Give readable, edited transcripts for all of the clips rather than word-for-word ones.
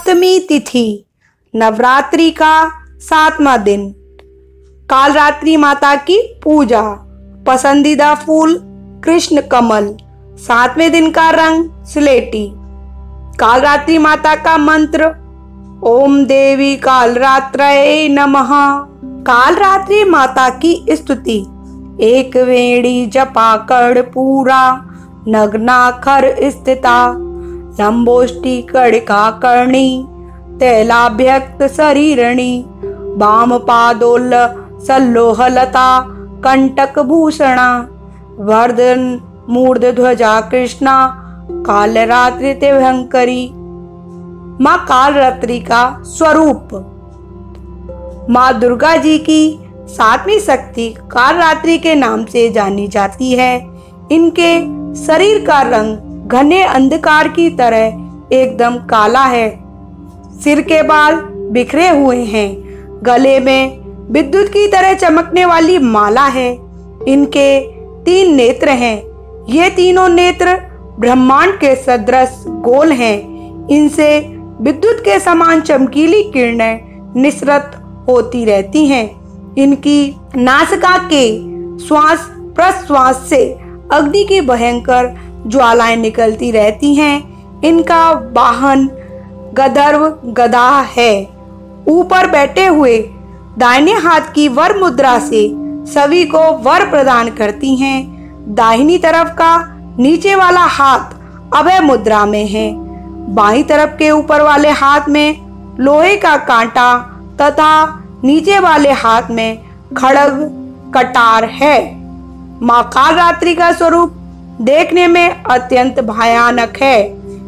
अष्टमी तिथि, नवरात्रि का 7वां दिन। कालरात्रि माता की पूजा। पसंदीदा फूल कृष्ण कमल। 7वें दिन का रंग स्लेटी। कालरात्रि माता का मंत्र ओम देवी कालरात्रये नमः। कालरात्रि माता की स्तुति। एक वेणी जपा कर्णपूरा, नग्नाखर स्थिता, लंबोष्टि कड़िका कर्णी, तैलाभ्यक्त शरीरणी, वाम पादोल सल्लोहलता, कंटक भूषणा, वर्धन मूर्ध ध्वजा कृष्णा, कालरात्रि भयंकरी। माँ कालरात्रि का स्वरूप। माँ दुर्गा जी की 7वीं शक्ति कालरात्रि के नाम से जानी जाती है। इनके शरीर का रंग घने अंधकार की तरह एकदम काला है। सिर के बाल बिखरे हुए हैं। गले में विद्युत की तरह चमकने वाली माला है। इनके 3 नेत्र हैं। ये तीनों नेत्र ब्रह्मांड के सदृश गोल हैं। इनसे विद्युत के समान चमकीली किरणें निसृत होती रहती हैं। इनकी नासिका के श्वास प्रश्वास से अग्नि की भयंकर ज्वालाएं निकलती रहती हैं। इनका वाहन गंधर्व गदा है। ऊपर बैठे हुए दाहिने हाथ की वर मुद्रा से सभी को वर प्रदान करती हैं। दाहिनी तरफ का नीचे वाला हाथ अभय मुद्रा में है। बाईं तरफ के ऊपर वाले हाथ में लोहे का कांटा तथा नीचे वाले हाथ में खड़ग कटार है। माँ कालरात्रि का स्वरूप देखने में अत्यंत भयानक है,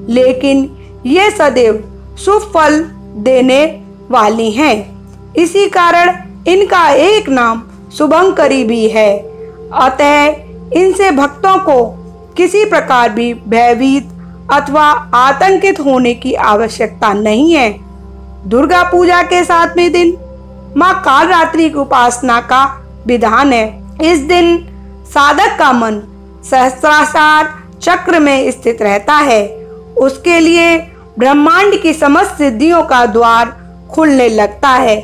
लेकिन ये सदैव शुभ फल देने वाली हैं। इसी कारण इनका एक नाम शुभंकरी भी है। अतः इनसे भक्तों को किसी प्रकार भी भयभीत अथवा आतंकित होने की आवश्यकता नहीं है। दुर्गा पूजा के 7वें दिन माँ कालरात्रि की उपासना का विधान है। इस दिन साधक का मन सहस्त्रार चक्र में स्थित रहता है। उसके लिए ब्रह्मांड की समस्त सिद्धियों का द्वार खुलने लगता है।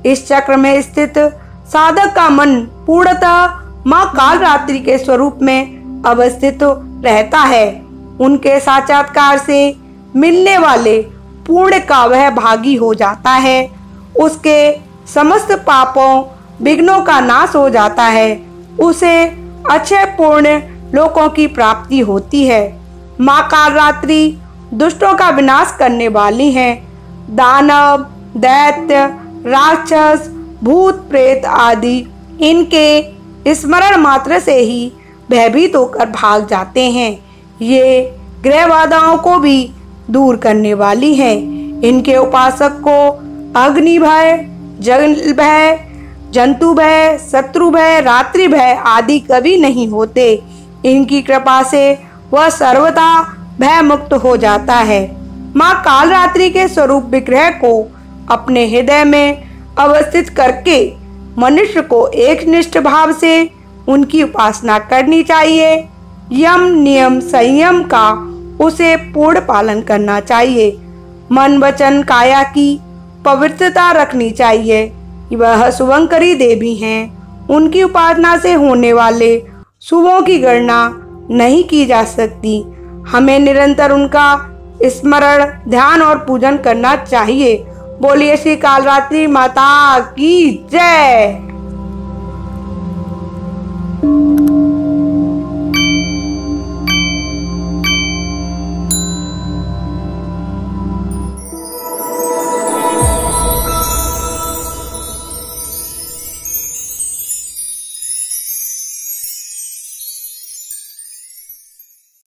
इस चक्र में स्थित साधक का मन पूर्णतः माँ कालरात्रि के स्वरूप में अवस्थित रहता है। उनके साक्षात्कार से मिलने वाले पुण्य का वह भागी हो जाता है। उसके समस्त पापों विघ्नों का नाश हो जाता है। उसे अक्षय पूर्ण लोकों की प्राप्ति होती है। माँ कालरात्रि दुष्टों का विनाश करने वाली हैं। दानव दैत्य राक्षस भूत प्रेत आदि इनके स्मरण मात्र से ही भयभीत होकर भाग जाते हैं। ये ग्रह बाधाओं को भी दूर करने वाली हैं। इनके उपासक को अग्नि भय, जल भय, जंतु भय, शत्रु भय, रात्रि भय आदि कभी नहीं होते। इनकी कृपा से वह सर्वदा भय मुक्त हो जाता है। माँ कालरात्रि के स्वरूप विग्रह को अपने हृदय में अवस्थित करके मनुष्य को एकनिष्ठ भाव से उनकी उपासना करनी चाहिए। यम नियम संयम का उसे पूर्ण पालन करना चाहिए। मन वचन काया की पवित्रता रखनी चाहिए। वह शुभंकरी देवी हैं। उनकी उपासना से होने वाले शुभों की गणना नहीं की जा सकती। हमें निरंतर उनका स्मरण ध्यान और पूजन करना चाहिए। बोलिए श्री कालरात्रि माता की जय।